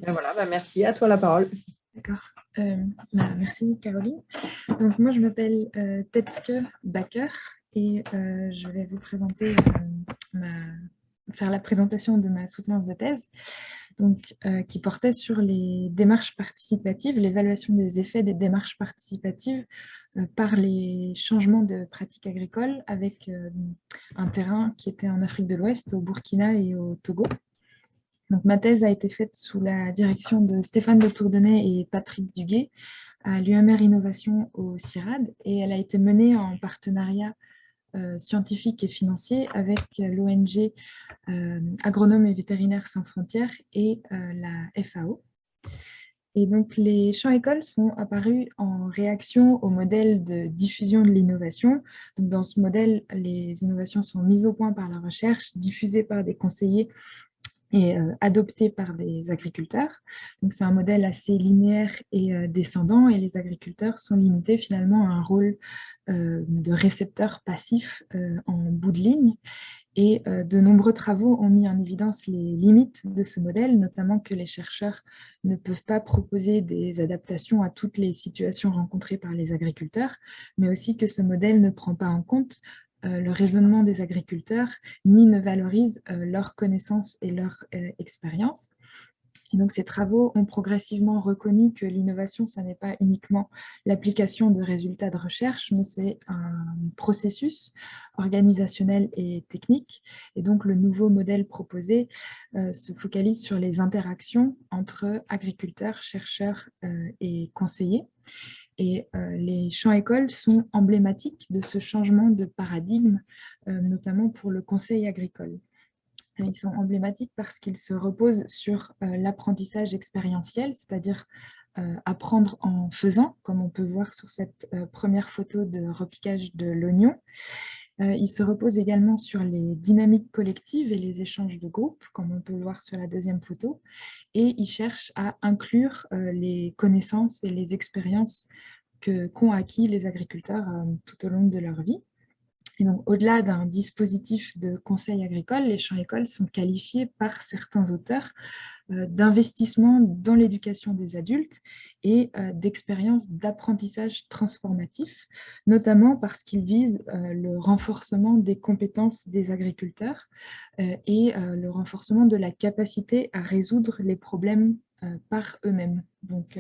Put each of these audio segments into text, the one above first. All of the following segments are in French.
Ben voilà, ben merci, à toi la parole. D'accord. Merci Caroline. Donc moi je m'appelle Tetske Bakker et je vais vous présenter faire la présentation de ma soutenance de thèse donc, qui portait sur les démarches participatives, l'évaluation des effets des démarches participatives par les changements de pratiques agricoles avec un terrain qui était en Afrique de l'Ouest, au Burkina et au Togo. Donc, ma thèse a été faite sous la direction de Stéphane de Tourdenay et Patrick Duguay à l'UMR Innovation au CIRAD et elle a été menée en partenariat scientifique et financier avec l'ONG Agronomes et Vétérinaires sans frontières et la FAO. Et donc, les champs écoles sont apparus en réaction au modèle de diffusion de l'innovation. Dans ce modèle, les innovations sont mises au point par la recherche, diffusées par des conseillers et adopté par des agriculteurs. Donc c'est un modèle assez linéaire et descendant et les agriculteurs sont limités finalement à un rôle de récepteur passif en bout de ligne. Et de nombreux travaux ont mis en évidence les limites de ce modèle, notamment que les chercheurs ne peuvent pas proposer des adaptations à toutes les situations rencontrées par les agriculteurs, mais aussi que ce modèle ne prend pas en compte le raisonnement des agriculteurs, ni ne valorise leurs connaissances et leur expérience. Et donc, ces travaux ont progressivement reconnu que l'innovation, ce n'est pas uniquement l'application de résultats de recherche, mais c'est un processus organisationnel et technique. Et donc, le nouveau modèle proposé se focalise sur les interactions entre agriculteurs, chercheurs et conseillers. Et les champs écoles sont emblématiques de ce changement de paradigme, notamment pour le conseil agricole. Ils sont emblématiques parce qu'ils se reposent sur l'apprentissage expérientiel, c'est-à-dire apprendre en faisant, comme on peut voir sur cette première photo de repiquage de l'oignon. Il se repose également sur les dynamiques collectives et les échanges de groupe, comme on peut le voir sur la deuxième photo. Et il cherche à inclure les connaissances et les expériences qu'ont acquis les agriculteurs tout au long de leur vie. Et donc, au-delà d'un dispositif de conseil agricole, les champs écoles sont qualifiés par certains auteurs d'investissement dans l'éducation des adultes et d'expériences d'apprentissage transformatif, notamment parce qu'ils visent le renforcement des compétences des agriculteurs et le renforcement de la capacité à résoudre les problèmes par eux-mêmes, donc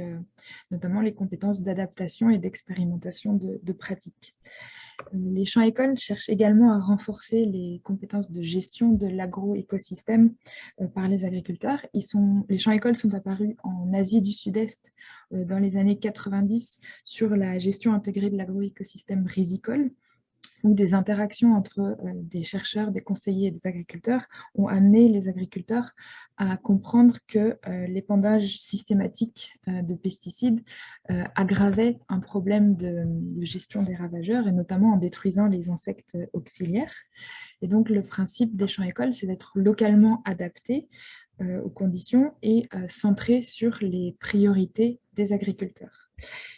notamment les compétences d'adaptation et d'expérimentation de pratiques. Les champs écoles cherchent également à renforcer les compétences de gestion de l'agroécosystème par les agriculteurs. Les champs écoles sont apparus en Asie du Sud-Est dans les années 90 sur la gestion intégrée de l'agroécosystème risicole, où des interactions entre des chercheurs, des conseillers et des agriculteurs ont amené les agriculteurs à comprendre que l'épandage systématique de pesticides aggravait un problème de gestion des ravageurs, et notamment en détruisant les insectes auxiliaires. Et donc, le principe des champs écoles, c'est d'être localement adapté aux conditions et centré sur les priorités des agriculteurs.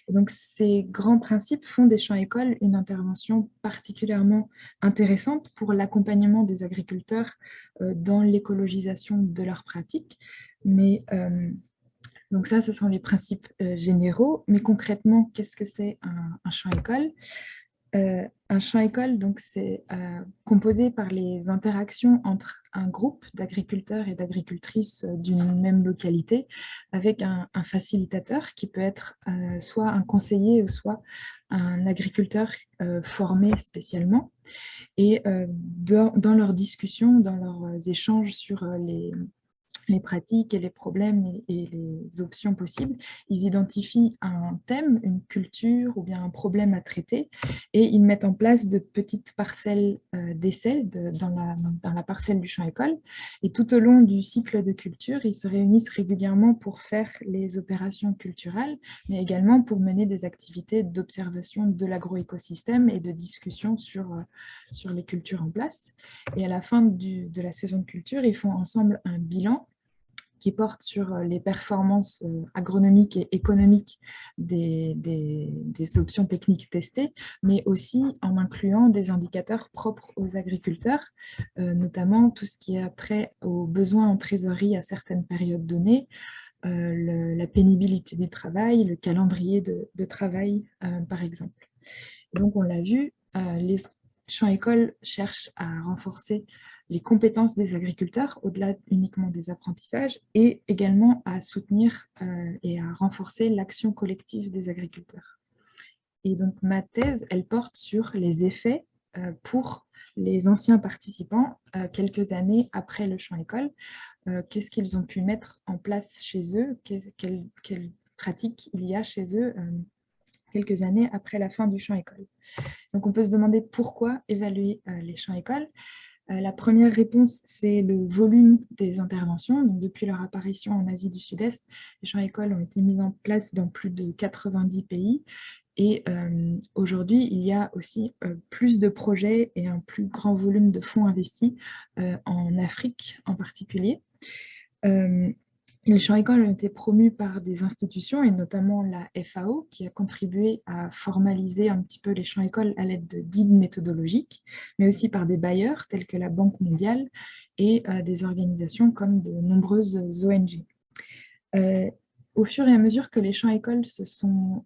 Et donc, ces grands principes font des champs écoles une intervention particulièrement intéressante pour l'accompagnement des agriculteurs dans l'écologisation de leurs pratiques. Mais donc ça, ce sont les principes généraux. Mais concrètement, qu'est-ce que c'est un champ école? Un champ école, donc, c'est composé par les interactions entre un groupe d'agriculteurs et d'agricultrices d'une même localité avec un facilitateur qui peut être soit un conseiller ou soit un agriculteur formé spécialement. Et dans leurs discussions, dans leurs échanges sur les pratiques et les problèmes et les options possibles, ils identifient un thème, une culture ou bien un problème à traiter et ils mettent en place de petites parcelles d'essai dans la parcelle du champ école. Et tout au long du cycle de culture, ils se réunissent régulièrement pour faire les opérations culturelles, mais également pour mener des activités d'observation de l'agroécosystème et de discussion sur les cultures en place. Et à la fin de la saison de culture, ils font ensemble un bilan qui porte sur les performances agronomiques et économiques des options techniques testées, mais aussi en incluant des indicateurs propres aux agriculteurs, notamment tout ce qui a trait aux besoins en trésorerie à certaines périodes données, la pénibilité du travail, le calendrier de travail, par exemple. Donc, on l'a vu, les champs écoles cherchent à renforcer les compétences des agriculteurs, au-delà uniquement des apprentissages, et également à soutenir et à renforcer l'action collective des agriculteurs. Et donc, ma thèse, elle porte sur les effets pour les anciens participants quelques années après le champ école. Qu'est-ce qu'ils ont pu mettre en place chez eux, quelles pratiques il y a chez eux quelques années après la fin du champ école. Donc, on peut se demander pourquoi évaluer les champs écoles. La première réponse, c'est le volume des interventions. Donc, depuis leur apparition en Asie du Sud-Est, les champs écoles ont été mis en place dans plus de 90 pays. Et aujourd'hui, il y a aussi plus de projets et un plus grand volume de fonds investis en Afrique en particulier. Les champs écoles ont été promus par des institutions, et notamment la FAO, qui a contribué à formaliser un petit peu les champs écoles à l'aide de guides méthodologiques, mais aussi par des bailleurs tels que la Banque mondiale et des organisations comme de nombreuses ONG. Au fur et à mesure que les champs écoles se sont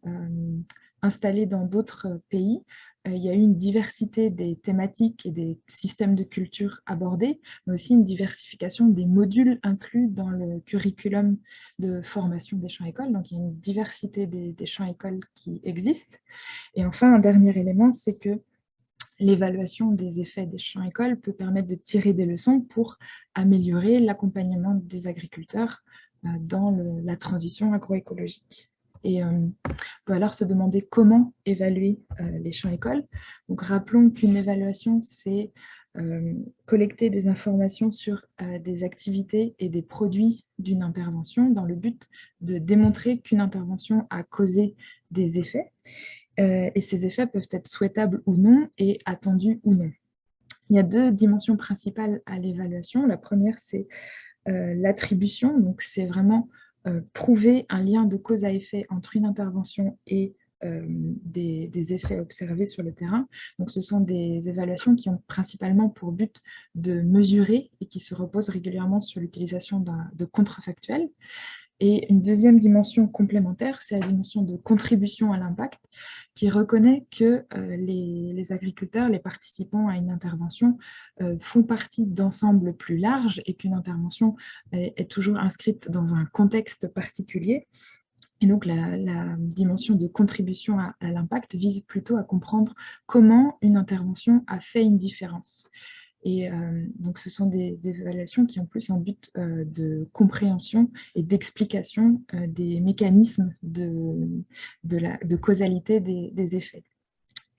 installés dans d'autres pays, il y a eu une diversité des thématiques et des systèmes de culture abordés, mais aussi une diversification des modules inclus dans le curriculum de formation des champs écoles. Donc, il y a une diversité des champs écoles qui existent. Et enfin, un dernier élément, c'est que l'évaluation des effets des champs écoles peut permettre de tirer des leçons pour améliorer l'accompagnement des agriculteurs dans la transition agroécologique. Et on peut alors se demander comment évaluer les champs écoles. Donc, rappelons qu'une évaluation, c'est collecter des informations sur des activités et des produits d'une intervention dans le but de démontrer qu'une intervention a causé des effets. Et ces effets peuvent être souhaitables ou non et attendus ou non. Il y a deux dimensions principales à l'évaluation. La première, c'est l'attribution. Donc, c'est vraiment prouver un lien de cause à effet entre une intervention et des effets observés sur le terrain. Donc, ce sont des évaluations qui ont principalement pour but de mesurer et qui se reposent régulièrement sur l'utilisation de contrefactuels. Et une deuxième dimension complémentaire, c'est la dimension de contribution à l'impact, qui reconnaît que les agriculteurs, les participants à une intervention, font partie d'ensembles plus larges et qu'une intervention est toujours inscrite dans un contexte particulier. Et donc, la dimension de contribution à l'impact vise plutôt à comprendre comment une intervention a fait une différence. Et donc, ce sont des évaluations qui ont plus un but de compréhension et d'explication des mécanismes de causalité des effets.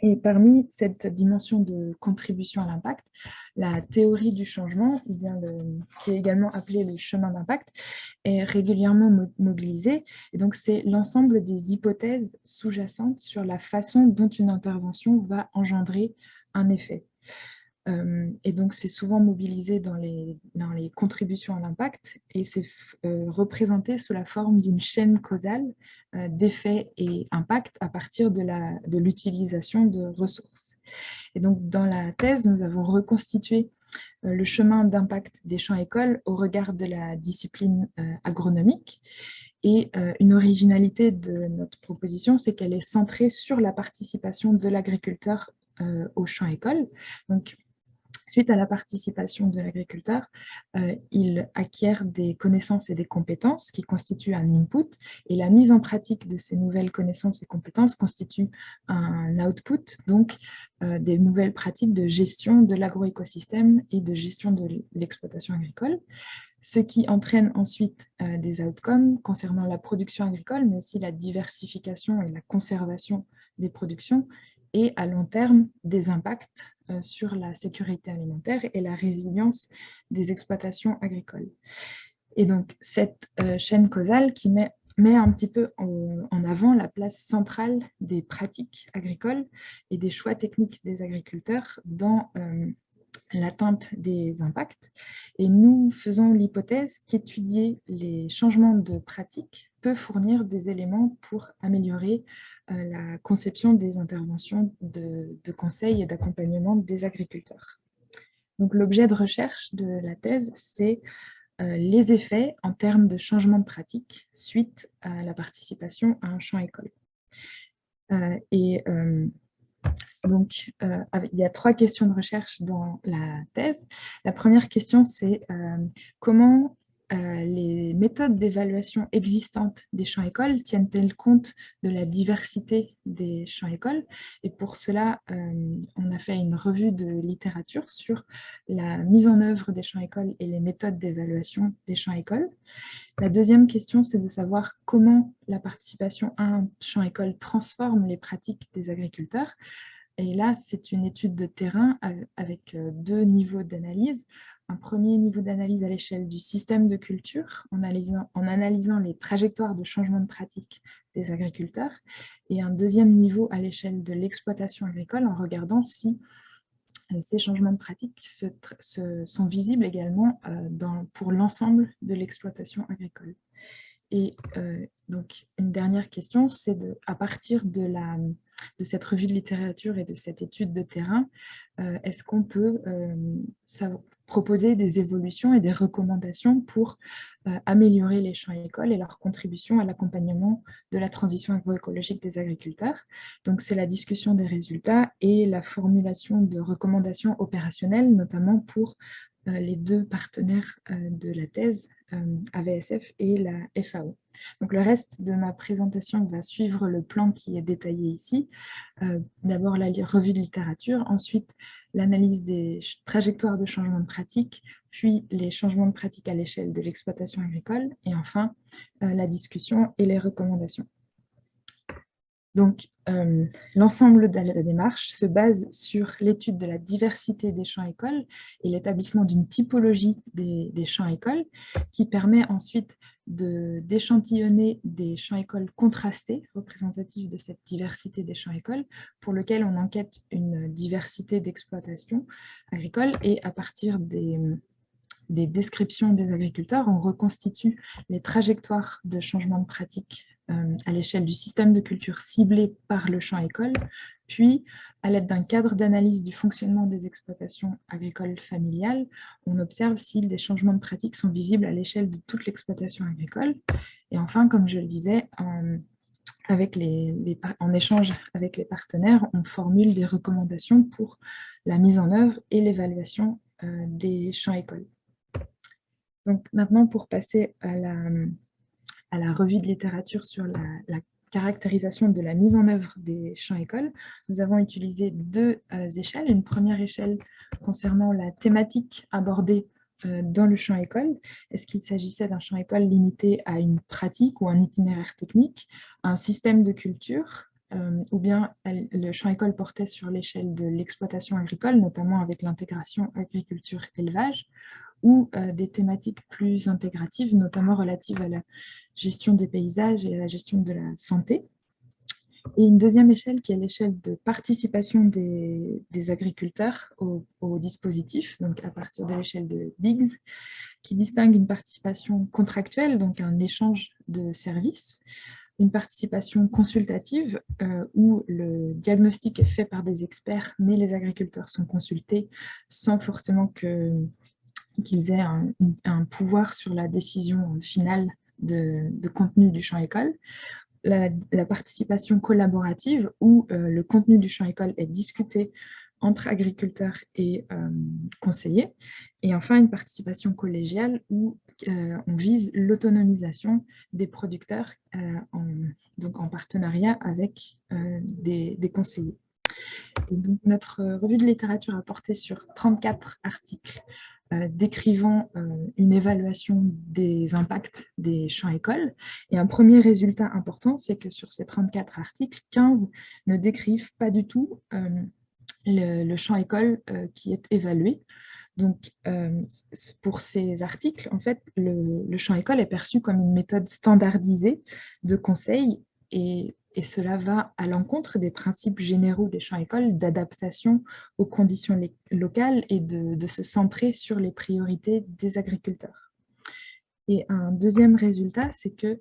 Et parmi cette dimension de contribution à l'impact, la théorie du changement, qui est également appelée le chemin d'impact, est régulièrement mobilisée. Et donc, c'est l'ensemble des hypothèses sous-jacentes sur la façon dont une intervention va engendrer un effet. Et donc, c'est souvent mobilisé dans les contributions à l'impact et c'est représenté sous la forme d'une chaîne causale d'effets et impact à partir de l'utilisation de ressources. Et donc, dans la thèse, nous avons reconstitué le chemin d'impact des champs écoles au regard de la discipline agronomique. Et une originalité de notre proposition, c'est qu'elle est centrée sur la participation de l'agriculteur au champ école. Donc, suite à la participation de l'agriculteur, il acquiert des connaissances et des compétences qui constituent un input, et la mise en pratique de ces nouvelles connaissances et compétences constitue un output, donc des nouvelles pratiques de gestion de l'agroécosystème et de gestion de l'exploitation agricole, ce qui entraîne ensuite des outcomes concernant la production agricole, mais aussi la diversification et la conservation des productions, et à long terme des impacts sur la sécurité alimentaire et la résilience des exploitations agricoles. Et donc, cette chaîne causale qui met un petit peu en avant la place centrale des pratiques agricoles et des choix techniques des agriculteurs dans l'atteinte des impacts. Et nous faisons l'hypothèse qu'étudier les changements de pratiques peut fournir des éléments pour améliorer la conception des interventions de conseil et d'accompagnement des agriculteurs. Donc, l'objet de recherche de la thèse, c'est les effets en termes de changement de pratique suite à la participation à un champ école. Donc, il y a 3 questions de recherche dans la thèse. La première question, c'est comment les méthodes d'évaluation existantes des champs écoles tiennent-elles compte de la diversité des champs écoles? Et pour cela, on a fait une revue de littérature sur la mise en œuvre des champs écoles et les méthodes d'évaluation des champs écoles. La deuxième question, c'est de savoir comment la participation à un champ école transforme les pratiques des agriculteurs. Et là, c'est une étude de terrain avec 2 niveaux d'analyse. Un premier niveau d'analyse à l'échelle du système de culture, en analysant les trajectoires de changement de pratique des agriculteurs, et un deuxième niveau à l'échelle de l'exploitation agricole, en regardant si ces changements de pratique sont visibles également pour l'ensemble de l'exploitation agricole. Et donc, une dernière question, c'est à partir de cette revue de littérature et de cette étude de terrain, est-ce qu'on peut proposer des évolutions et des recommandations pour améliorer les champs écoles et leur contribution à l'accompagnement de la transition agroécologique des agriculteurs. Donc, c'est la discussion des résultats et la formulation de recommandations opérationnelles, notamment pour les 2 partenaires de la thèse, AVSF et la FAO. Donc, le reste de ma présentation va suivre le plan qui est détaillé ici. D'abord la revue de littérature, ensuite l'analyse des trajectoires de changement de pratique, puis les changements de pratique à l'échelle de l'exploitation agricole, et enfin la discussion et les recommandations. Donc, l'ensemble de la démarche se base sur l'étude de la diversité des champs-écoles et l'établissement d'une typologie des champs-écoles qui permet ensuite d'échantillonner des champs-écoles contrastés, représentatifs de cette diversité des champs-écoles, pour lequel on enquête une diversité d'exploitation agricole et à partir des descriptions des agriculteurs, on reconstitue les trajectoires de changement de pratique à l'échelle du système de culture ciblé par le champ école, puis à l'aide d'un cadre d'analyse du fonctionnement des exploitations agricoles familiales, on observe si des changements de pratique sont visibles à l'échelle de toute l'exploitation agricole. Et enfin, comme je le disais, en échange avec les partenaires, on formule des recommandations pour la mise en œuvre et l'évaluation des champs écoles. Donc maintenant, pour passer à la revue de littérature sur la caractérisation de la mise en œuvre des champs écoles, nous avons utilisé 2 échelles. Une première échelle concernant la thématique abordée dans le champ école. Est-ce qu'il s'agissait d'un champ école limité à une pratique ou un itinéraire technique, un système de culture, ou bien le champ école portait sur l'échelle de l'exploitation agricole, notamment avec l'intégration agriculture-élevage, ou des thématiques plus intégratives, notamment relatives à la gestion des paysages et à la gestion de la santé. Et une deuxième échelle qui est l'échelle de participation des agriculteurs au dispositif, donc à partir de l'échelle de Biggs, qui distingue une participation contractuelle, donc un échange de services, une participation consultative où le diagnostic est fait par des experts, mais les agriculteurs sont consultés sans forcément qu'ils aient un pouvoir sur la décision finale de contenu du champ école. La participation collaborative où le contenu du champ école est discuté entre agriculteurs et conseillers. Et enfin, une participation collégiale où on vise l'autonomisation des producteurs donc en partenariat avec des conseillers. Et donc, notre revue de littérature a porté sur 34 articles décrivant une évaluation des impacts des champs écoles. Et un premier résultat important, c'est que sur ces 34 articles, 15 ne décrivent pas du tout le champ école qui est évalué. Donc, pour ces articles, en fait, le champ école est perçu comme une méthode standardisée de conseil et cela va à l'encontre des principes généraux des champs écoles d'adaptation aux conditions locales et de se centrer sur les priorités des agriculteurs. Et un deuxième résultat, c'est que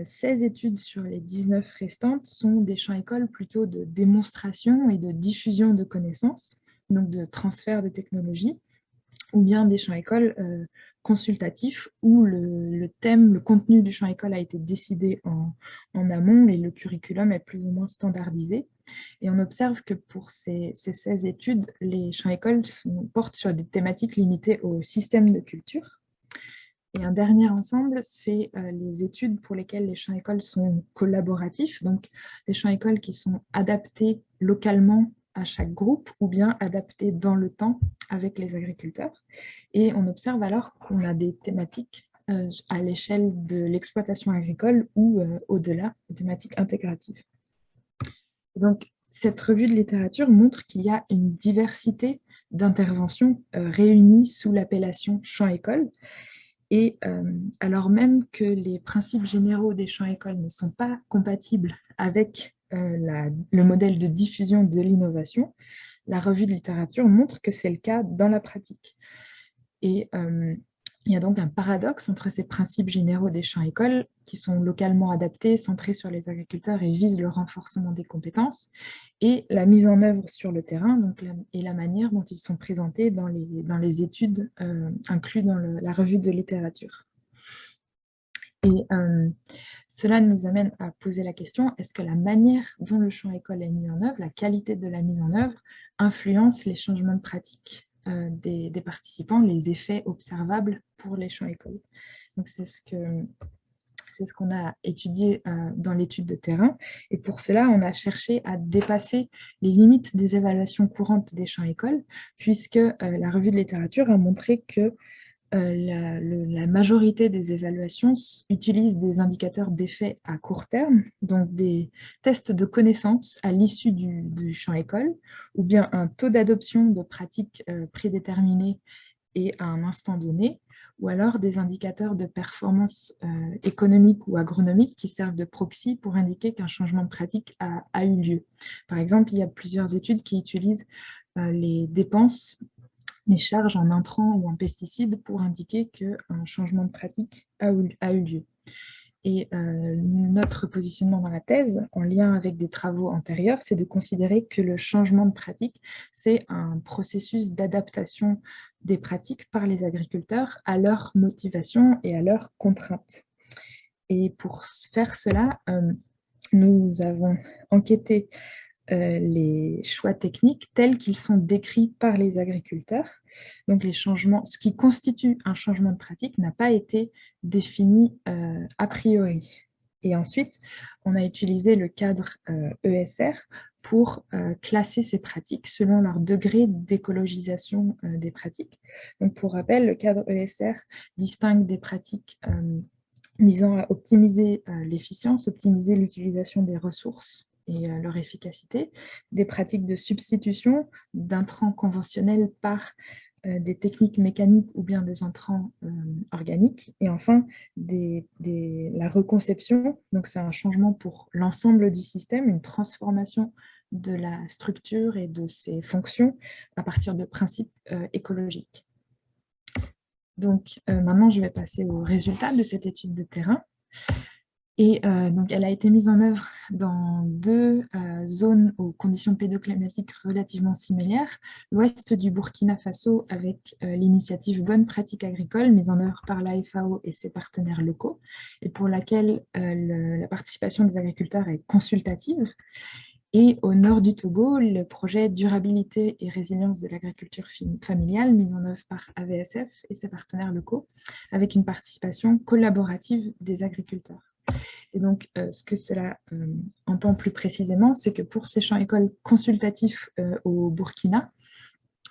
16 études sur les 19 restantes sont des champs écoles plutôt de démonstration et de diffusion de connaissances, donc de transfert de technologies, ou bien des champs écoles consultatif où le thème, le contenu du champ école a été décidé en amont et le curriculum est plus ou moins standardisé. Et on observe que pour ces 16 études, les champs écoles portent sur des thématiques limitées au système de culture. Et un dernier ensemble, c'est les études pour lesquelles les champs écoles sont collaboratifs, donc les champs écoles qui sont adaptés localement à chaque groupe ou bien adaptés dans le temps avec les agriculteurs. Et on observe alors qu'on a des thématiques à l'échelle de l'exploitation agricole ou au-delà, des thématiques intégratives. Donc, cette revue de littérature montre qu'il y a une diversité d'interventions réunies sous l'appellation champ école. Et alors même que les principes généraux des champs écoles ne sont pas compatibles avec le modèle de diffusion de l'innovation, la revue de littérature montre que c'est le cas dans la pratique. Et il y a donc un paradoxe entre ces principes généraux des champs écoles qui sont localement adaptés, centrés sur les agriculteurs et visent le renforcement des compétences, et la mise en œuvre sur le terrain et la manière dont ils sont présentés dans les études inclus dans la revue de littérature. Et cela nous amène à poser la question, est-ce que la manière dont le champ école est mis en œuvre, la qualité de la mise en œuvre, influence les changements de pratique des participants, les effets observables pour les champs écoles? Donc c'est ce qu'on a étudié dans l'étude de terrain. Et pour cela, on a cherché à dépasser les limites des évaluations courantes des champs écoles, puisque la revue de littérature a montré que la majorité des évaluations utilisent des indicateurs d'effet à court terme, donc des tests de connaissances à l'issue du champ école, ou bien un taux d'adoption de pratiques prédéterminées et à un instant donné, ou alors des indicateurs de performance économique ou agronomique qui servent de proxy pour indiquer qu'un changement de pratique a eu lieu. Par exemple, il y a plusieurs études qui utilisent les dépenses, les charges en intrants ou en pesticides pour indiquer qu'un changement de pratique a eu lieu. Et notre positionnement dans la thèse, en lien avec des travaux antérieurs, c'est de considérer que le changement de pratique, c'est un processus d'adaptation des pratiques par les agriculteurs à leur motivation et à leurs contraintes. Et pour faire cela, nous avons enquêté les choix techniques tels qu'ils sont décrits par les agriculteurs. Donc les changements, ce qui constitue un changement de pratique n'a pas été défini a priori. Et ensuite, on a utilisé le cadre ESR pour classer ces pratiques selon leur degré d'écologisation des pratiques. Donc pour rappel, le cadre ESR distingue des pratiques visant à optimiser l'efficience, optimiser l'utilisation des ressources et leur efficacité, des pratiques de substitution d'intrants conventionnels par des techniques mécaniques ou bien des intrants organiques, et enfin la reconception, donc c'est un changement pour l'ensemble du système, une transformation de la structure et de ses fonctions à partir de principes écologiques. Donc maintenant, je vais passer aux résultats de cette étude de terrain. Et donc, elle a été mise en œuvre dans deux zones aux conditions pédoclimatiques relativement similaires. L'ouest du Burkina Faso avec l'initiative Bonne pratique agricole mise en œuvre par la FAO et ses partenaires locaux, et pour laquelle la participation des agriculteurs est consultative. Et au nord du Togo, le projet Durabilité et résilience de l'agriculture familiale, mis en œuvre par AVSF et ses partenaires locaux, avec une participation collaborative des agriculteurs. Et donc, ce que cela entend plus précisément, c'est que pour ces champs écoles consultatifs au Burkina,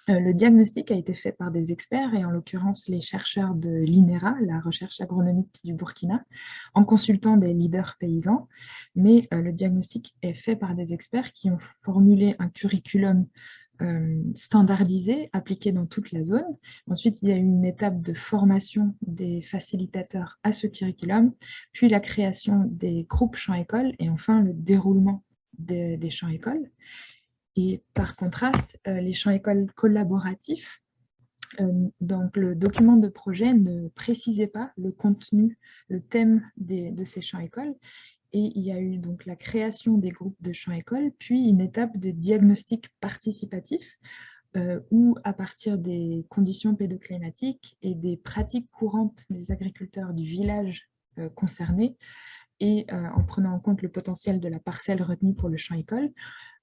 le diagnostic a été fait par des experts, et en l'occurrence les chercheurs de l'INERA, la recherche agronomique du Burkina, en consultant des leaders paysans, mais le diagnostic est fait par des experts qui ont formulé un curriculum standardisé, appliqué dans toute la zone. Ensuite, il y a eu une étape de formation des facilitateurs à ce curriculum, puis la création des groupes champs-écoles, et enfin le déroulement des champs-écoles. Et par contraste, les champs-écoles collaboratifs, donc le document de projet ne précisait pas le contenu, le thème de ces champs-écoles. Et il y a eu donc la création des groupes de champs-écoles, puis une étape de diagnostic participatif, ou à partir des conditions pédoclimatiques et des pratiques courantes des agriculteurs du village concerné, et en prenant en compte le potentiel de la parcelle retenue pour le champ-école,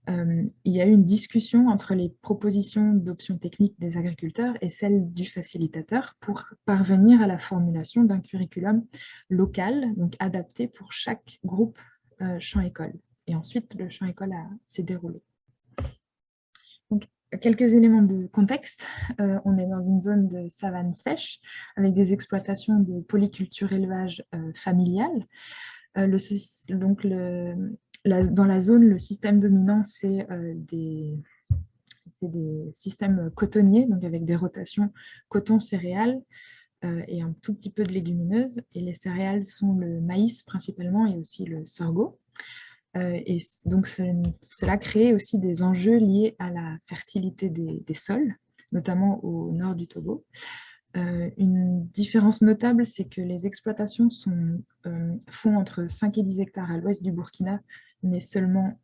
il y a eu une discussion entre les propositions d'options techniques des agriculteurs et celles du facilitateur pour parvenir à la formulation d'un curriculum local, donc adapté pour chaque groupe champ-école. Et ensuite, le champ-école s'est déroulé. Donc, quelques éléments de contexte. On est dans une zone de savane sèche avec des exploitations de polyculture élevage familiale. Dans la zone, le système dominant, c'est des systèmes cotonniers, donc avec des rotations coton-céréales et un tout petit peu de légumineuses. Et les céréales sont le maïs principalement et aussi le sorgho. Et donc, cela crée aussi des enjeux liés à la fertilité des sols, notamment au nord du Togo. Une différence notable, c'est que les exploitations font entre 5 et 10 hectares à l'ouest du Burkina, mais seulement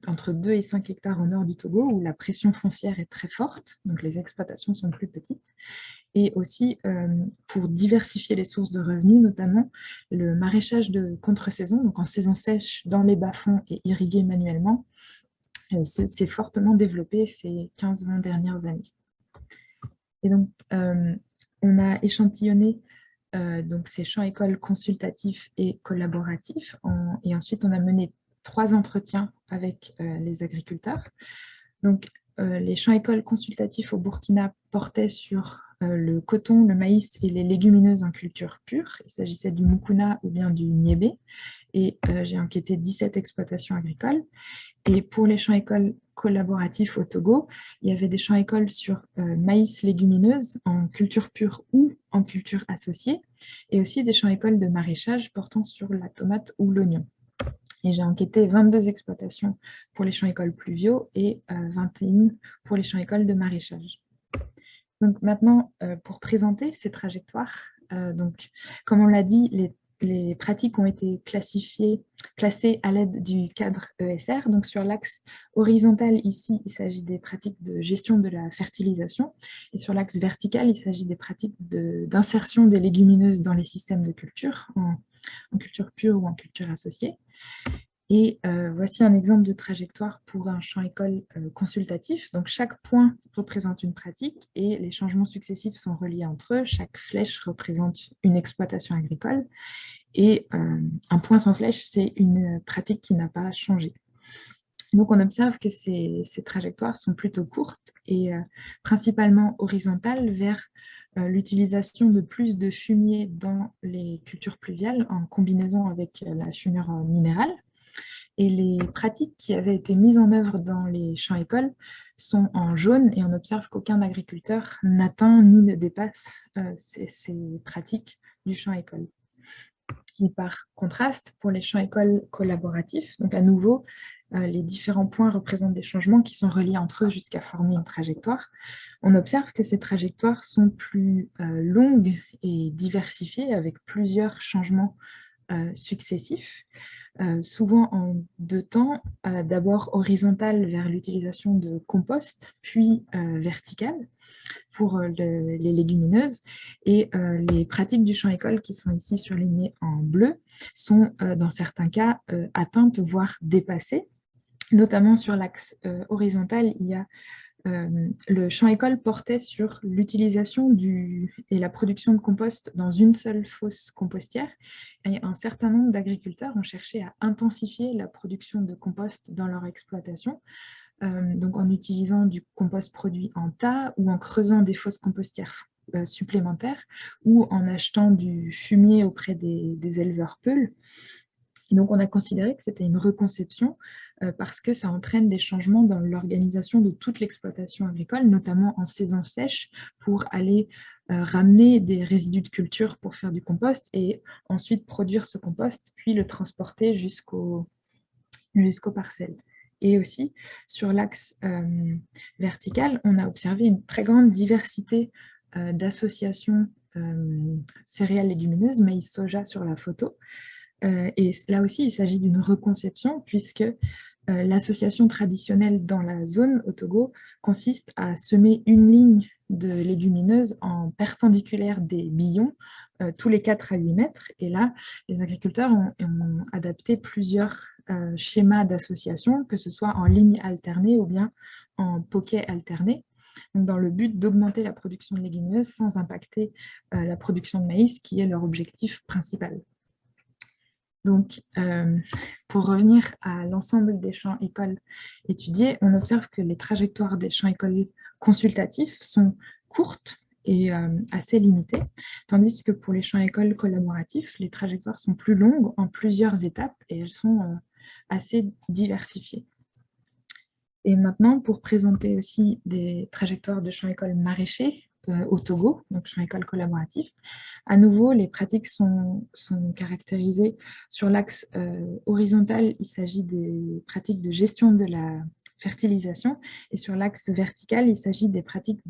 entre 2 et 5 hectares au nord du Togo, où la pression foncière est très forte, donc les exploitations sont plus petites. Et aussi, pour diversifier les sources de revenus, notamment le maraîchage de contre-saison, donc en saison sèche dans les bas-fonds et irrigué manuellement, s'est fortement développé ces 15-20 dernières années. Et donc, on a échantillonné donc ces champs-écoles consultatifs et collaboratifs, et ensuite on a mené 3 entretiens avec les agriculteurs. Donc, les champs-écoles consultatifs au Burkina portaient sur le coton, le maïs et les légumineuses en culture pure. Il s'agissait du mukuna ou bien du niébé. Et j'ai enquêté 17 exploitations agricoles. Et pour les champs-écoles collaboratifs au Togo, il y avait des champs-écoles sur maïs légumineuse en culture pure ou en culture associée, et aussi des champs-écoles de maraîchage portant sur la tomate ou l'oignon. Et j'ai enquêté 22 exploitations pour les champs-écoles pluviaux et 21 pour les champs-écoles de maraîchage. Donc maintenant, pour présenter ces trajectoires, donc, comme on l'a dit, les pratiques ont été classées à l'aide du cadre ESR. Donc sur l'axe horizontal, ici, il s'agit des pratiques de gestion de la fertilisation. Et sur l'axe vertical, il s'agit des pratiques d'insertion des légumineuses dans les systèmes de culture, en culture pure ou en culture associée. Et voici un exemple de trajectoire pour un champ-école consultatif. Donc, chaque point représente une pratique et les changements successifs sont reliés entre eux. Chaque flèche représente une exploitation agricole et un point sans flèche, c'est une pratique qui n'a pas changé. Donc, on observe que ces trajectoires sont plutôt courtes et principalement horizontales vers l'utilisation de plus de fumier dans les cultures pluviales en combinaison avec la fumure minérale. Et les pratiques qui avaient été mises en œuvre dans les champs-écoles sont en jaune et on observe qu'aucun agriculteur n'atteint ni ne dépasse ces pratiques du champ-école. Et par contraste, pour les champs-écoles collaboratifs, donc à nouveau, les différents points représentent des changements qui sont reliés entre eux jusqu'à former une trajectoire. On observe que ces trajectoires sont plus longues et diversifiées avec plusieurs changements successifs. Souvent en 2 temps, d'abord horizontal vers l'utilisation de compost, puis vertical pour les légumineuses. Et les pratiques du champ-école qui sont ici surlignées en bleu sont dans certains cas atteintes, voire dépassées. Notamment sur l'axe horizontal, il y a le champ-école portait sur l'utilisation et la production de compost dans une seule fosse compostière. Et un certain nombre d'agriculteurs ont cherché à intensifier la production de compost dans leur exploitation, donc en utilisant du compost produit en tas ou en creusant des fosses compostières supplémentaires ou en achetant du fumier auprès des éleveurs peuls. Et donc, on a considéré que c'était une reconception parce que ça entraîne des changements dans l'organisation de toute l'exploitation agricole, notamment en saison sèche, pour aller ramener des résidus de culture pour faire du compost et ensuite produire ce compost, puis le transporter jusqu'aux parcelles. Et aussi, sur l'axe vertical, on a observé une très grande diversité d'associations céréales légumineuses, maïs, soja sur la photo. Et là aussi, il s'agit d'une reconception puisque L'association traditionnelle dans la zone au Togo consiste à semer une ligne de légumineuses en perpendiculaire des billons tous les 4 à 8 mètres. Et là, les agriculteurs ont adapté plusieurs schémas d'association, que ce soit en ligne alternée ou bien en poquet alterné, donc dans le but d'augmenter la production de légumineuses sans impacter la production de maïs, qui est leur objectif principal. Donc, pour revenir à l'ensemble des champs écoles étudiés, on observe que les trajectoires des champs écoles consultatifs sont courtes et assez limitées, tandis que pour les champs écoles collaboratifs, les trajectoires sont plus longues en plusieurs étapes et elles sont assez diversifiées. Et maintenant, pour présenter aussi des trajectoires de champs écoles maraîchers au Togo, donc champs écoles collaboratifs, à nouveau, les pratiques sont caractérisées sur l'axe horizontal. Il s'agit des pratiques de gestion de la fertilisation, et sur l'axe vertical, il s'agit des pratiques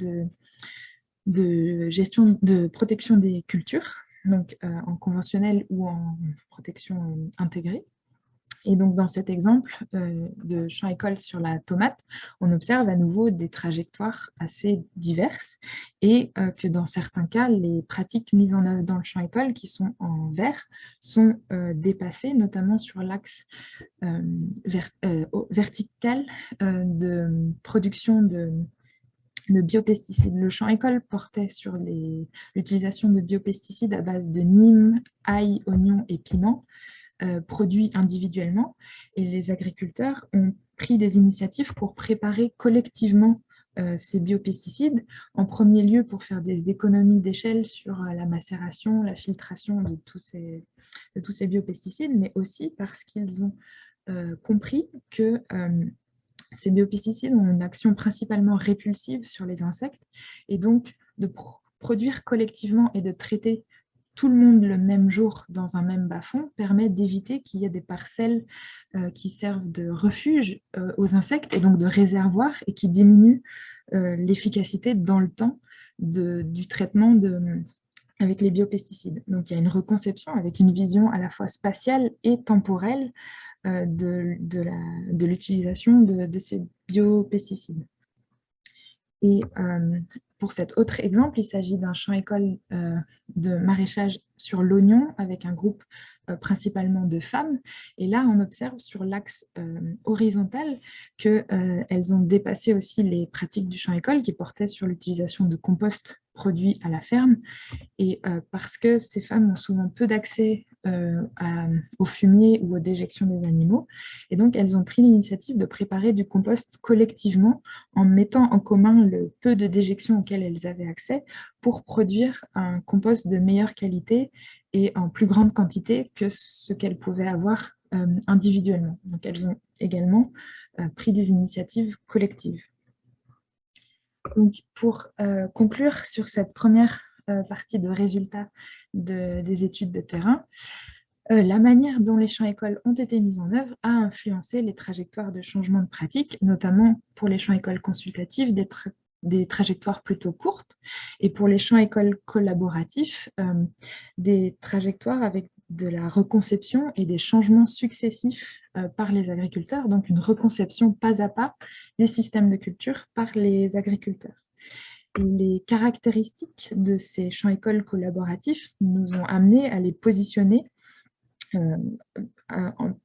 de gestion de protection des cultures, donc en conventionnel ou en protection intégrée. Et donc, dans cet exemple de champ école sur la tomate, on observe à nouveau des trajectoires assez diverses et que dans certains cas, les pratiques mises en œuvre dans le champ école, qui sont en vert, sont dépassées, notamment sur l'axe vertical de production de biopesticides. Le champ école portait sur l'utilisation de biopesticides à base de Nîmes, ail, oignon et piment, produits individuellement, et les agriculteurs ont pris des initiatives pour préparer collectivement ces biopesticides, en premier lieu pour faire des économies d'échelle sur la macération, la filtration de tous ces biopesticides, mais aussi parce qu'ils ont compris que ces biopesticides ont une action principalement répulsive sur les insectes, et donc de produire collectivement et de traiter tout le monde le même jour dans un même bas-fond permet d'éviter qu'il y ait des parcelles qui servent de refuge aux insectes et donc de réservoir, et qui diminuent l'efficacité dans le temps du traitement avec les biopesticides. Donc il y a une reconception avec une vision à la fois spatiale et temporelle de l'utilisation de ces biopesticides. Et pour cet autre exemple, il s'agit d'un champ école de maraîchage sur l'oignon avec un groupe principalement de femmes. Et là, on observe sur l'axe horizontal qu'elles ont dépassé aussi les pratiques du champ école qui portaient sur l'utilisation de compost produits à la ferme. Et parce que ces femmes ont souvent peu d'accès au fumier ou aux déjections des animaux, et donc elles ont pris l'initiative de préparer du compost collectivement en mettant en commun le peu de déjections auxquelles elles avaient accès pour produire un compost de meilleure qualité et en plus grande quantité que ce qu'elles pouvaient avoir individuellement. Donc elles ont également pris des initiatives collectives. Donc, pour conclure sur cette première partie de résultats des études de terrain, la manière dont les champs écoles ont été mis en œuvre a influencé les trajectoires de changement de pratique, notamment pour les champs écoles consultatifs, des trajectoires plutôt courtes, et pour les champs écoles collaboratifs, des trajectoires avec de la reconception et des changements successifs par les agriculteurs, donc une reconception pas à pas des systèmes de culture par les agriculteurs. Les caractéristiques de ces champs écoles collaboratifs nous ont amenés à les positionner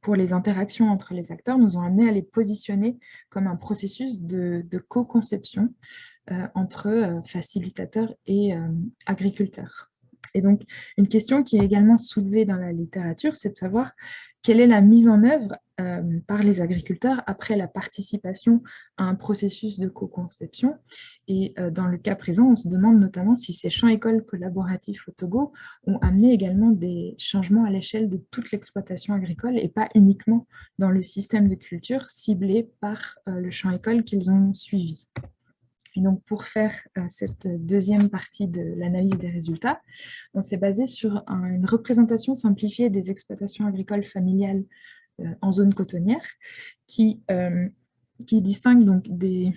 pour les interactions entre les acteurs, nous ont amenés à les positionner comme un processus de co-conception entre facilitateurs et agriculteurs. Et donc, une question qui est également soulevée dans la littérature, c'est de savoir quelle est la mise en œuvre par les agriculteurs après la participation à un processus de co-conception. Et dans le cas présent, on se demande notamment si ces champs écoles collaboratifs au Togo ont amené également des changements à l'échelle de toute l'exploitation agricole et pas uniquement dans le système de culture ciblé par le champ école qu'ils ont suivi. Et donc, pour faire cette deuxième partie de l'analyse des résultats, on s'est basé sur une représentation simplifiée des exploitations agricoles familiales en zone cotonnière qui distingue donc des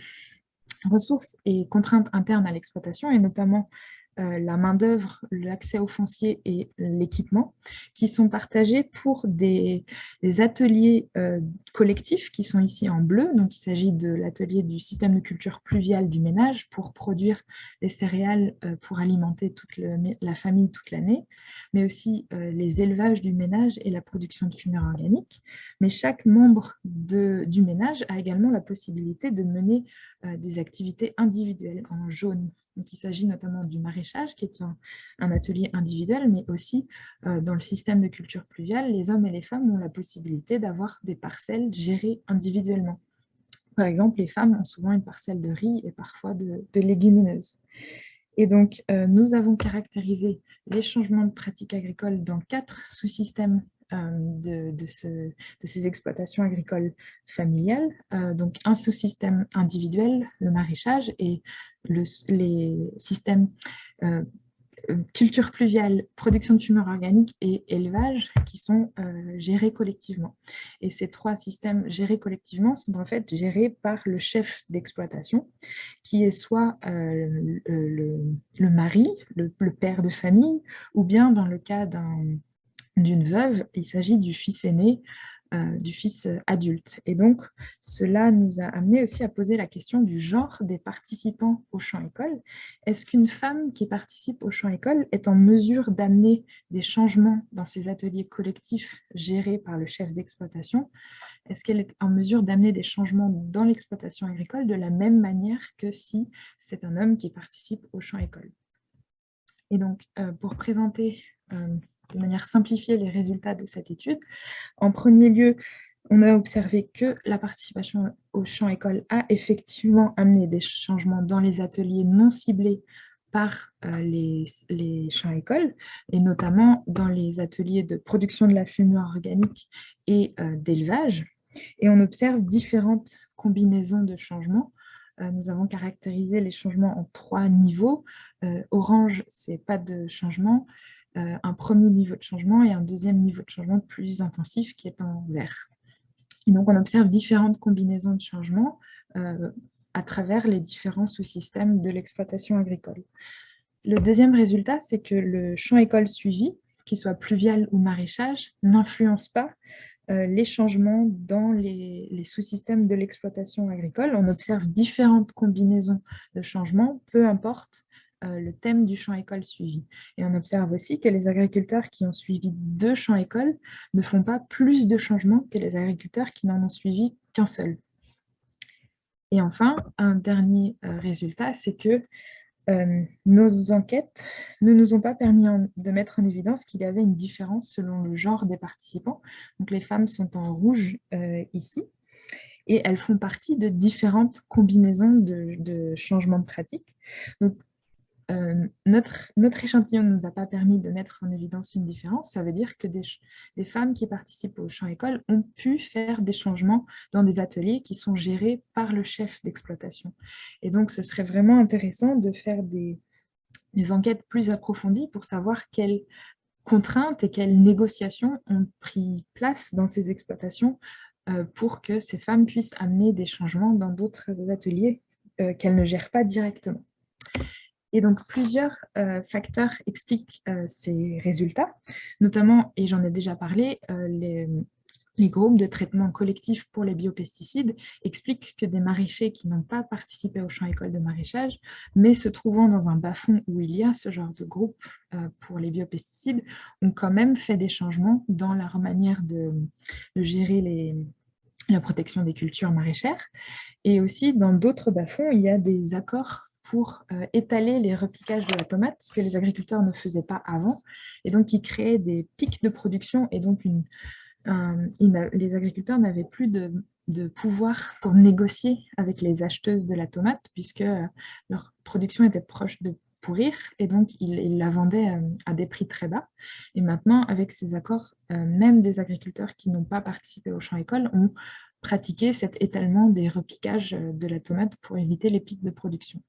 ressources et contraintes internes à l'exploitation, et notamment la main-d'œuvre, l'accès au foncier et l'équipement, qui sont partagés pour des ateliers collectifs qui sont ici en bleu. Donc, il s'agit de l'atelier du système de culture pluviale du ménage pour produire les céréales pour alimenter la famille toute l'année, mais aussi les élevages du ménage et la production de fumure organique. Mais chaque membre du ménage a également la possibilité de mener des activités individuelles en jaune. Donc, il s'agit notamment du maraîchage, qui est un atelier individuel, mais aussi dans le système de culture pluviale, les hommes et les femmes ont la possibilité d'avoir des parcelles gérées individuellement. Par exemple, les femmes ont souvent une parcelle de riz et parfois de légumineuses. Et donc, nous avons caractérisé les changements de pratiques agricoles dans 4 sous-systèmes de ces exploitations agricoles familiales. Donc, un sous-système individuel, le maraîchage, et les systèmes culture pluviale, production de fumure organique et élevage qui sont gérés collectivement. Et ces 3 systèmes gérés collectivement sont en fait gérés par le chef d'exploitation, qui est soit le mari, le père de famille, ou bien dans le cas d'une veuve, il s'agit du fils aîné, du fils adulte. Et donc, cela nous a amené aussi à poser la question du genre des participants au champ école. Est-ce qu'une femme qui participe au champ école est en mesure d'amener des changements dans ces ateliers collectifs gérés par le chef d'exploitation? Est-ce qu'elle est en mesure d'amener des changements dans l'exploitation agricole de la même manière que si c'est un homme qui participe au champ école? Et donc, pour présenter de manière simplifiée les résultats de cette étude, en premier lieu, on a observé que la participation au champ école a effectivement amené des changements dans les ateliers non ciblés par les champs écoles, et notamment dans les ateliers de production de la fumure organique et d'élevage. Et on observe différentes combinaisons de changements. Nous avons caractérisé les changements en 3 niveaux. Orange, c'est pas de changement. Un premier niveau de changement et un deuxième niveau de changement plus intensif qui est en vert. Et donc, on observe différentes combinaisons de changements à travers les différents sous-systèmes de l'exploitation agricole. Le deuxième résultat, c'est que le champ école suivi, qu'il soit pluvial ou maraîchage, n'influence pas les changements dans les sous-systèmes de l'exploitation agricole. On observe différentes combinaisons de changements, peu importe le thème du champ école suivi. Et on observe aussi que les agriculteurs qui ont suivi 2 champs école ne font pas plus de changements que les agriculteurs qui n'en ont suivi qu'un seul. Et enfin, un dernier résultat, c'est que nos enquêtes ne nous ont pas permis de mettre en évidence qu'il y avait une différence selon le genre des participants. Donc les femmes sont en rouge ici, et elles font partie de différentes combinaisons de changements de pratique. Donc, notre échantillon ne nous a pas permis de mettre en évidence une différence. Ça veut dire que des femmes qui participent au champ école ont pu faire des changements dans des ateliers qui sont gérés par le chef d'exploitation. Et donc, ce serait vraiment intéressant de faire des enquêtes plus approfondies pour savoir quelles contraintes et quelles négociations ont pris place dans ces exploitations pour que ces femmes puissent amener des changements dans d'autres ateliers qu'elles ne gèrent pas directement. Et donc, plusieurs facteurs expliquent ces résultats, notamment, et j'en ai déjà parlé, les groupes de traitement collectif pour les biopesticides expliquent que des maraîchers qui n'ont pas participé au champ école de maraîchage, mais se trouvant dans un bas-fond où il y a ce genre de groupe pour les biopesticides, ont quand même fait des changements dans leur manière de gérer la protection des cultures maraîchères. Et aussi, dans d'autres bas-fonds, il y a des accords pour étaler les repiquages de la tomate, ce que les agriculteurs ne faisaient pas avant, et donc qui créaient des pics de production, et donc les agriculteurs n'avaient plus de pouvoir pour négocier avec les acheteuses de la tomate, puisque leur production était proche de pourrir, et donc ils la vendaient à des prix très bas. Et maintenant, avec ces accords, même des agriculteurs qui n'ont pas participé au champ école ont pratiqué cet étalement des repiquages de la tomate pour éviter les pics de production.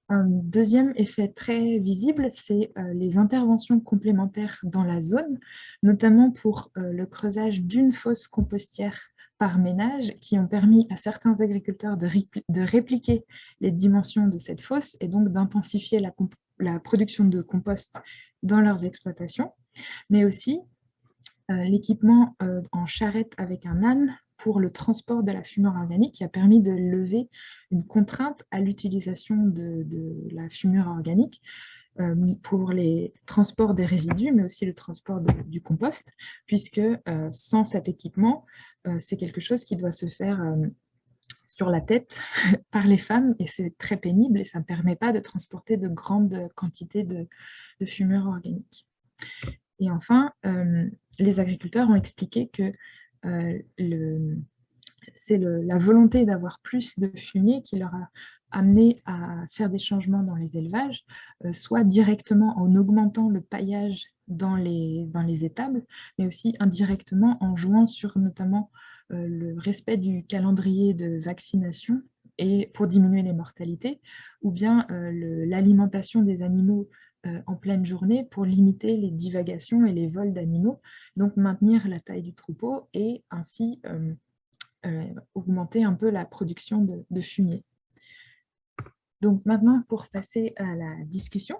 Un deuxième effet très visible, c'est les interventions complémentaires dans la zone, notamment pour le creusage d'une fosse compostière par ménage, qui ont permis à certains agriculteurs de répliquer les dimensions de cette fosse et donc d'intensifier la production de compost dans leurs exploitations, mais aussi l'équipement en charrette avec un âne pour le transport de la fumure organique qui a permis de lever une contrainte à l'utilisation de la fumure organique pour les transports des résidus, mais aussi le transport du compost, puisque sans cet équipement, c'est quelque chose qui doit se faire sur la tête par les femmes, et c'est très pénible et ça ne permet pas de transporter de grandes quantités de fumure organique. Et enfin, les agriculteurs ont expliqué que c'est la volonté d'avoir plus de fumier qui leur a amené à faire des changements dans les élevages, soit directement en augmentant le paillage dans les étables, mais aussi indirectement en jouant sur notamment le respect du calendrier de vaccination et pour diminuer les mortalités, ou bien l'alimentation des animaux en pleine journée pour limiter les divagations et les vols d'animaux, donc maintenir la taille du troupeau et ainsi augmenter un peu la production de fumier. Donc maintenant, pour passer à la discussion,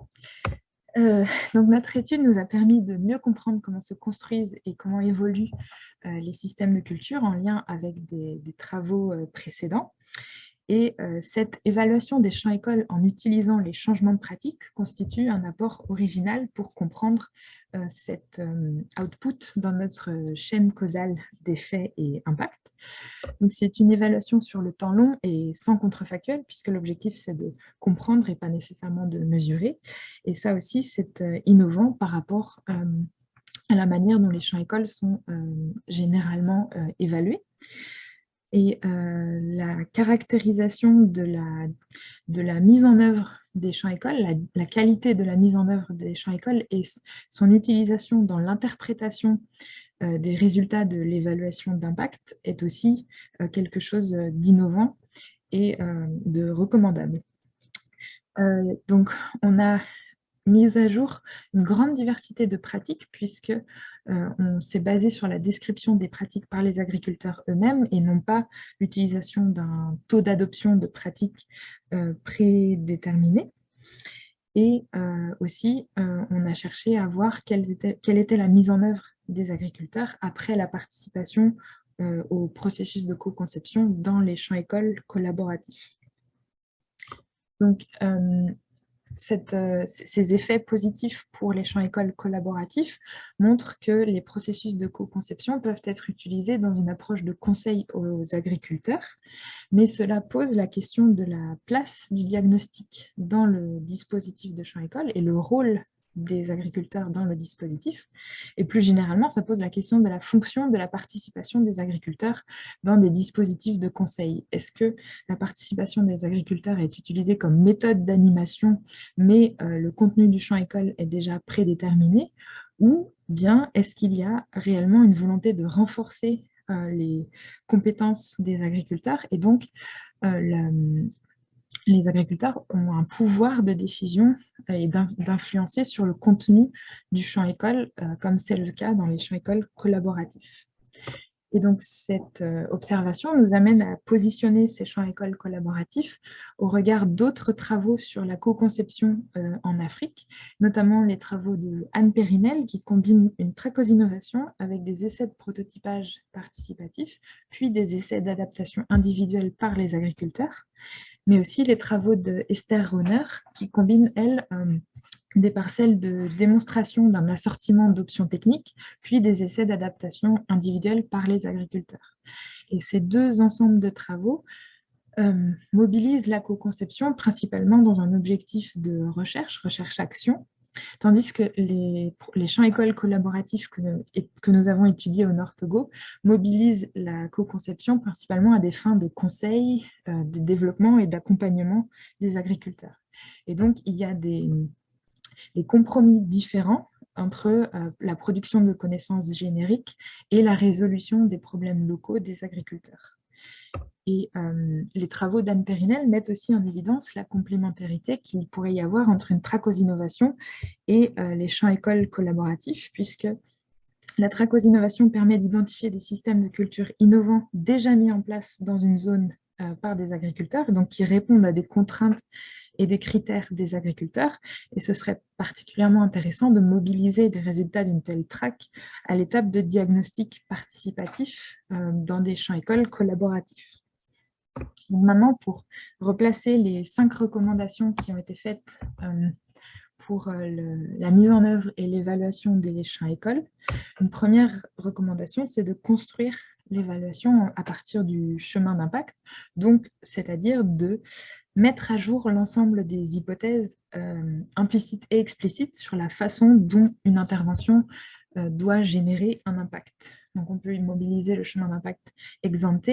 donc notre étude nous a permis de mieux comprendre comment se construisent et comment évoluent les systèmes de culture en lien avec des travaux précédents. Et cette évaluation des champs-écoles en utilisant les changements de pratique constitue un apport original pour comprendre cet output dans notre chaîne causale d'effets et impacts. Donc, c'est une évaluation sur le temps long et sans contrefactuel, puisque l'objectif, c'est de comprendre et pas nécessairement de mesurer. Et ça aussi, c'est innovant par rapport à la manière dont les champs-écoles sont généralement évalués. Et la caractérisation de la mise en œuvre des champs-écoles, la qualité de la mise en œuvre des champs-écoles et son utilisation dans l'interprétation des résultats de l'évaluation d'impact est aussi quelque chose d'innovant et de recommandable. Donc, on a mis à jour une grande diversité de pratiques puisque on s'est basé sur la description des pratiques par les agriculteurs eux-mêmes et non pas l'utilisation d'un taux d'adoption de pratiques prédéterminées. Et aussi, on a cherché à voir quelle était la mise en œuvre des agriculteurs après la participation au processus de co-conception dans les champs-écoles collaboratifs. Donc, ces effets positifs pour les champs-écoles collaboratifs montrent que les processus de co-conception peuvent être utilisés dans une approche de conseil aux agriculteurs, mais cela pose la question de la place du diagnostic dans le dispositif de champ-école et le rôle des agriculteurs dans le dispositif. Et plus généralement, ça pose la question de la fonction de la participation des agriculteurs dans des dispositifs de conseil. Est-ce que la participation des agriculteurs est utilisée comme méthode d'animation, mais le contenu du champ-école est déjà prédéterminé, ou bien est-ce qu'il y a réellement une volonté de renforcer les compétences des agriculteurs et donc les agriculteurs ont un pouvoir de décision et d'influencer sur le contenu du champ-école, comme c'est le cas dans les champs-écoles collaboratifs. Et donc, cette observation nous amène à positionner ces champs-écoles collaboratifs au regard d'autres travaux sur la co-conception en Afrique, notamment les travaux de Anne Périnel, qui combinent une tracosinnovation avec des essais de prototypage participatif, puis des essais d'adaptation individuelle par les agriculteurs, mais aussi les travaux de Esther Rohner, qui combinent, elle, des parcelles de démonstration d'un assortiment d'options techniques, puis des essais d'adaptation individuelle par les agriculteurs. Et ces deux ensembles de travaux mobilisent la co-conception principalement dans un objectif de recherche-action, tandis que les champs-écoles collaboratifs que nous avons étudiés au Nord Togo mobilisent la co-conception principalement à des fins de conseil, de développement et d'accompagnement des agriculteurs. Et donc, il y a des compromis différents entre la production de connaissances génériques et la résolution des problèmes locaux des agriculteurs. Et les travaux d'Anne Périnel mettent aussi en évidence la complémentarité qu'il pourrait y avoir entre une tracosinnovation et les champs-écoles collaboratifs, puisque la tracosinnovation permet d'identifier des systèmes de culture innovants déjà mis en place dans une zone par des agriculteurs, donc qui répondent à des contraintes et des critères des agriculteurs. Et ce serait particulièrement intéressant de mobiliser les résultats d'une telle track à l'étape de diagnostic participatif dans des champs-écoles collaboratifs. Donc maintenant, pour replacer les 5 recommandations qui ont été faites pour la mise en œuvre et l'évaluation des champs-écoles, une première recommandation, c'est de construire l'évaluation à partir du chemin d'impact, donc c'est-à-dire de mettre à jour l'ensemble des hypothèses implicites et explicites sur la façon dont une intervention doit générer un impact. Donc on peut mobiliser le chemin d'impact ex ante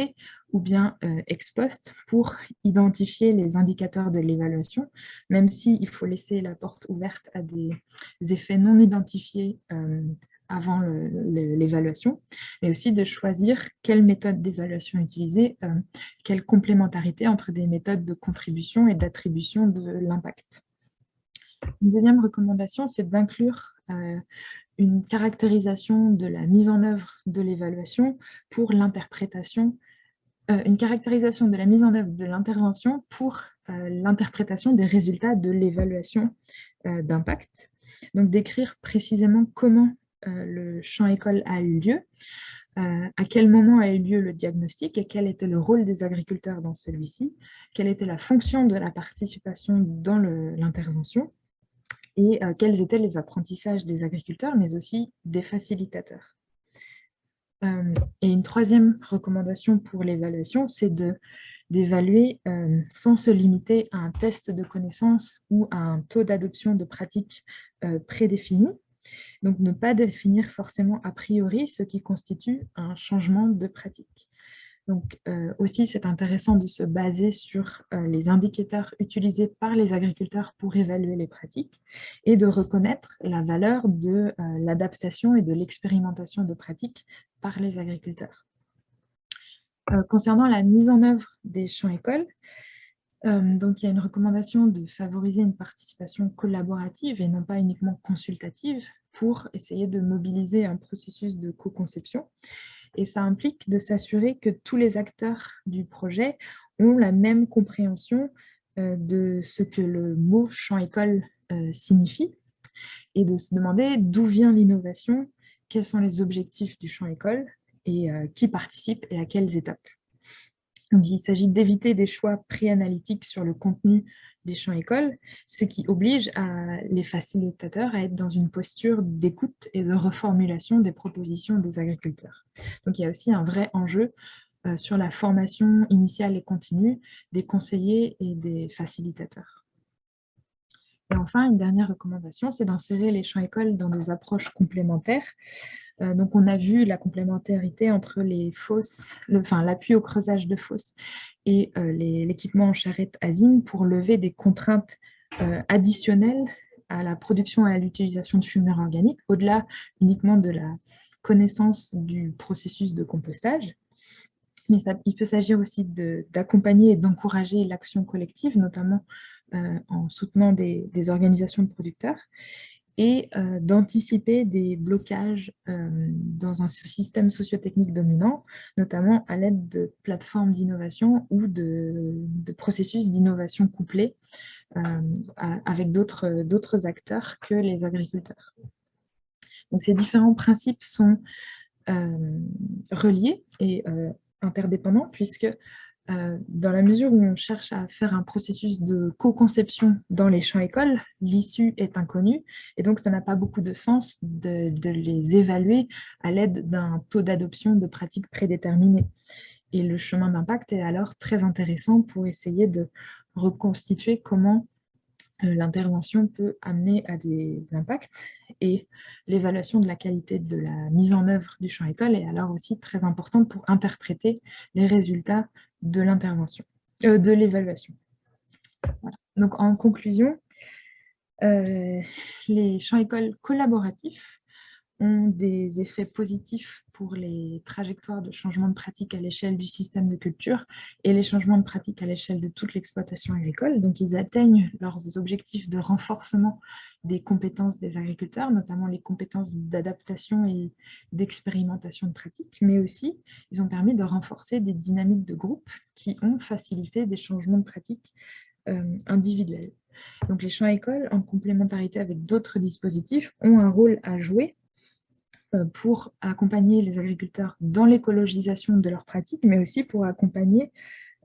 ou bien ex post pour identifier les indicateurs de l'évaluation, même s'il faut laisser la porte ouverte à des effets non identifiés avant l'évaluation, mais aussi de choisir quelle méthode d'évaluation utiliser, quelle complémentarité entre des méthodes de contribution et d'attribution de l'impact. Une deuxième recommandation, c'est d'inclure une caractérisation de la mise en œuvre de l'évaluation pour l'interprétation, une caractérisation de la mise en œuvre de l'intervention pour l'interprétation des résultats de l'évaluation d'impact. Donc décrire précisément comment le champ école a eu lieu, à quel moment a eu lieu le diagnostic et quel était le rôle des agriculteurs dans celui-ci, quelle était la fonction de la participation dans l'intervention et quels étaient les apprentissages des agriculteurs, mais aussi des facilitateurs. Et une troisième recommandation pour l'évaluation, c'est d'évaluer sans se limiter à un test de connaissance ou à un taux d'adoption de pratiques prédéfini. Donc, ne pas définir forcément a priori ce qui constitue un changement de pratique. Donc, aussi, c'est intéressant de se baser sur les indicateurs utilisés par les agriculteurs pour évaluer les pratiques et de reconnaître la valeur de l'adaptation et de l'expérimentation de pratiques par les agriculteurs. Concernant la mise en œuvre des champs-écoles, donc il y a une recommandation de favoriser une participation collaborative et non pas uniquement consultative pour essayer de mobiliser un processus de co-conception. Et ça implique de s'assurer que tous les acteurs du projet ont la même compréhension de ce que le mot champ-école signifie et de se demander d'où vient l'innovation, quels sont les objectifs du champ-école et qui participe et à quelles étapes. Donc, il s'agit d'éviter des choix préanalytiques sur le contenu des champs-écoles, ce qui oblige les facilitateurs à être dans une posture d'écoute et de reformulation des propositions des agriculteurs. Donc, il y a aussi un vrai enjeu sur la formation initiale et continue des conseillers et des facilitateurs. Et enfin, une dernière recommandation, c'est d'insérer les champs-écoles dans des approches complémentaires. Donc, on a vu la complémentarité entre les fosses, l'appui au creusage de fosses et l'équipement en charrette ASIN pour lever des contraintes additionnelles à la production et à l'utilisation de fumeurs organiques, au-delà uniquement de la connaissance du processus de compostage. Mais il peut s'agir aussi d'accompagner et d'encourager l'action collective, notamment en soutenant des organisations de producteurs, et d'anticiper des blocages dans un système socio-technique dominant, notamment à l'aide de plateformes d'innovation ou de processus d'innovation couplés avec d'autres acteurs que les agriculteurs. Donc, ces différents principes sont reliés et interdépendants, puisque dans la mesure où on cherche à faire un processus de co-conception dans les champs-écoles, l'issue est inconnue et donc ça n'a pas beaucoup de sens de les évaluer à l'aide d'un taux d'adoption de pratiques prédéterminées. Et le chemin d'impact est alors très intéressant pour essayer de reconstituer comment l'intervention peut amener à des impacts et l'évaluation de la qualité de la mise en œuvre du champ école est alors aussi très importante pour interpréter les résultats de l'intervention, de l'évaluation. Voilà. Donc en conclusion, les champs écoles collaboratifs ont des effets positifs pour les trajectoires de changement de pratique à l'échelle du système de culture et les changements de pratique à l'échelle de toute l'exploitation agricole. Donc, ils atteignent leurs objectifs de renforcement des compétences des agriculteurs, notamment les compétences d'adaptation et d'expérimentation de pratique, mais aussi, ils ont permis de renforcer des dynamiques de groupe qui ont facilité des changements de pratique individuelle. Donc les champs écoles, en complémentarité avec d'autres dispositifs, ont un rôle à jouer pour accompagner les agriculteurs dans l'écologisation de leurs pratiques, mais aussi pour accompagner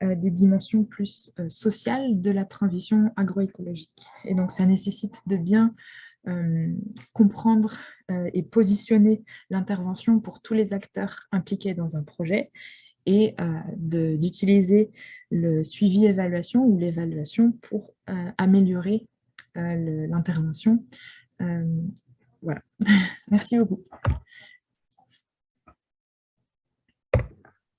des dimensions plus sociales de la transition agroécologique. Et donc ça nécessite de bien comprendre et positionner l'intervention pour tous les acteurs impliqués dans un projet et d'utiliser le suivi-évaluation ou l'évaluation pour améliorer l'intervention. Voilà. Merci beaucoup.